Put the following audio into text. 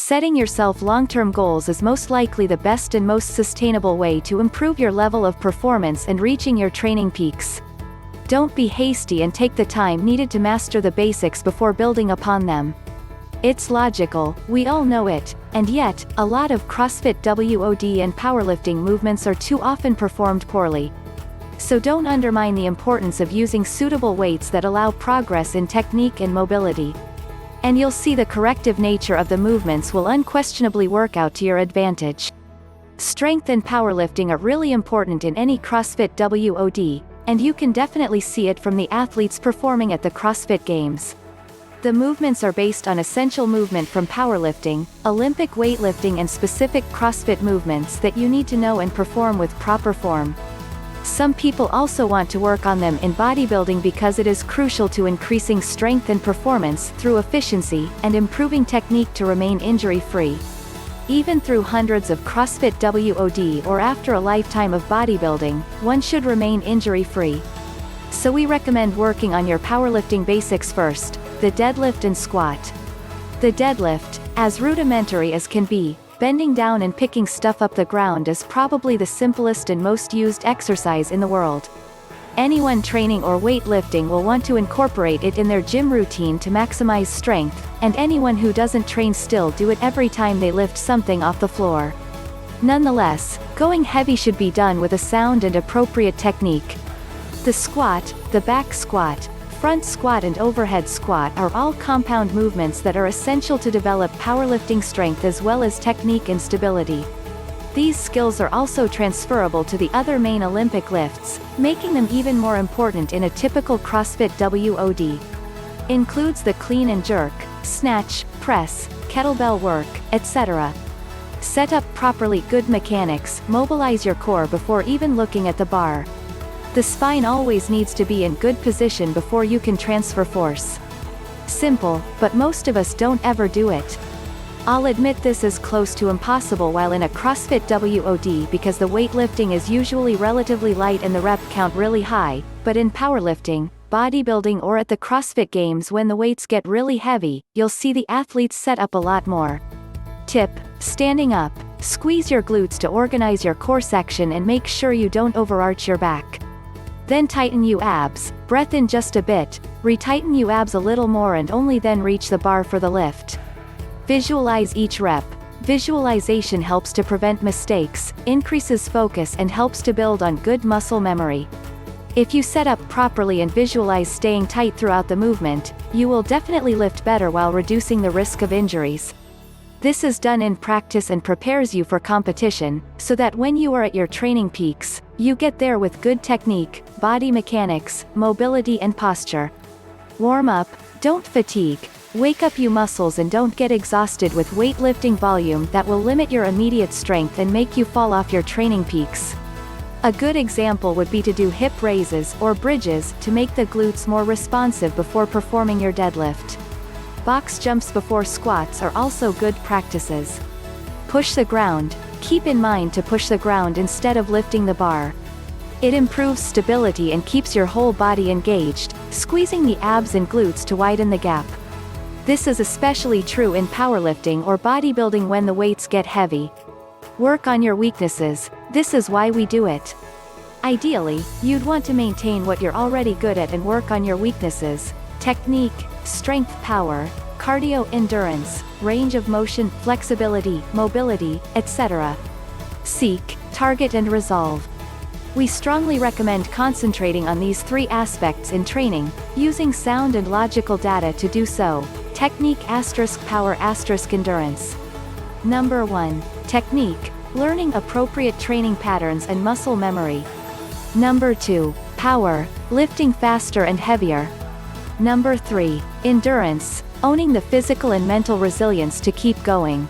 Setting yourself long-term goals is most likely the best and most sustainable way to improve your level of performance and reaching your training peaks. Don't be hasty and take the time needed to master the basics before building upon them. It's logical, we all know it, and yet, a lot of CrossFit WOD and powerlifting movements are too often performed poorly. So don't undermine the importance of using suitable weights that allow progress in technique and mobility. And you'll see the corrective nature of the movements will unquestionably work out to your advantage. Strength and powerlifting are really important in any CrossFit WOD, and you can definitely see it from the athletes performing at the CrossFit Games. The movements are based on essential movement from powerlifting, Olympic weightlifting and specific CrossFit movements that you need to know and perform with proper form. Some people also want to work on them in bodybuilding because it is crucial to increasing strength and performance through efficiency and improving technique to remain injury-free. Even through hundreds of CrossFit WOD or after a lifetime of bodybuilding, one should remain injury-free. So we recommend working on your powerlifting basics first, the deadlift and squat. The deadlift, as rudimentary as can be, bending down and picking stuff up the ground is probably the simplest and most used exercise in the world. Anyone training or weightlifting will want to incorporate it in their gym routine to maximize strength, and anyone who doesn't train still do it every time they lift something off the floor. Nonetheless, going heavy should be done with a sound and appropriate technique. The squat, the back squat, front squat and overhead squat are all compound movements that are essential to develop powerlifting strength as well as technique and stability. These skills are also transferable to the other main Olympic lifts, making them even more important in a typical CrossFit WOD. Includes the clean and jerk, snatch, press, kettlebell work, etc. Set up properly. Good mechanics. Mobilize your core before even looking at the bar. The spine always needs to be in good position before you can transfer force. Simple, but most of us don't ever do it. I'll admit this is close to impossible while in a CrossFit WOD because the weightlifting is usually relatively light and the rep count really high, but in powerlifting, bodybuilding or at the CrossFit Games when the weights get really heavy, you'll see the athletes set up a lot more. Tip: standing up, squeeze your glutes to organize your core section and make sure you don't overarch your back. Then tighten your abs, breath in just a bit, retighten your abs a little more and only then reach the bar for the lift. Visualize each rep. Visualization helps to prevent mistakes, increases focus and helps to build on good muscle memory. If you set up properly and visualize staying tight throughout the movement, you will definitely lift better while reducing the risk of injuries. This is done in practice and prepares you for competition, so that when you are at your training peaks, you get there with good technique, body mechanics, mobility and posture. Warm up, don't fatigue. Wake up your muscles and don't get exhausted with weightlifting volume that will limit your immediate strength and make you fall off your training peaks. A good example would be to do hip raises or bridges to make the glutes more responsive before performing your deadlift. Box jumps before squats are also good practices. Push the ground. Keep in mind to push the ground instead of lifting the bar. It improves stability and keeps your whole body engaged, squeezing the abs and glutes to widen the gap. This is especially true in powerlifting or bodybuilding when the weights get heavy. Work on your weaknesses. This is why we do it. Ideally, you'd want to maintain what you're already good at and work on your weaknesses: technique, strength, power, cardio, endurance, range of motion, flexibility, mobility, etc. Seek, target and resolve. We strongly recommend concentrating on these three aspects in training, using sound and logical data to do so. Technique * power * endurance. Number 1. Technique, learning appropriate training patterns and muscle memory. Number 2. Power, lifting faster and heavier. Number 3. Endurance, owning the physical and mental resilience to keep going.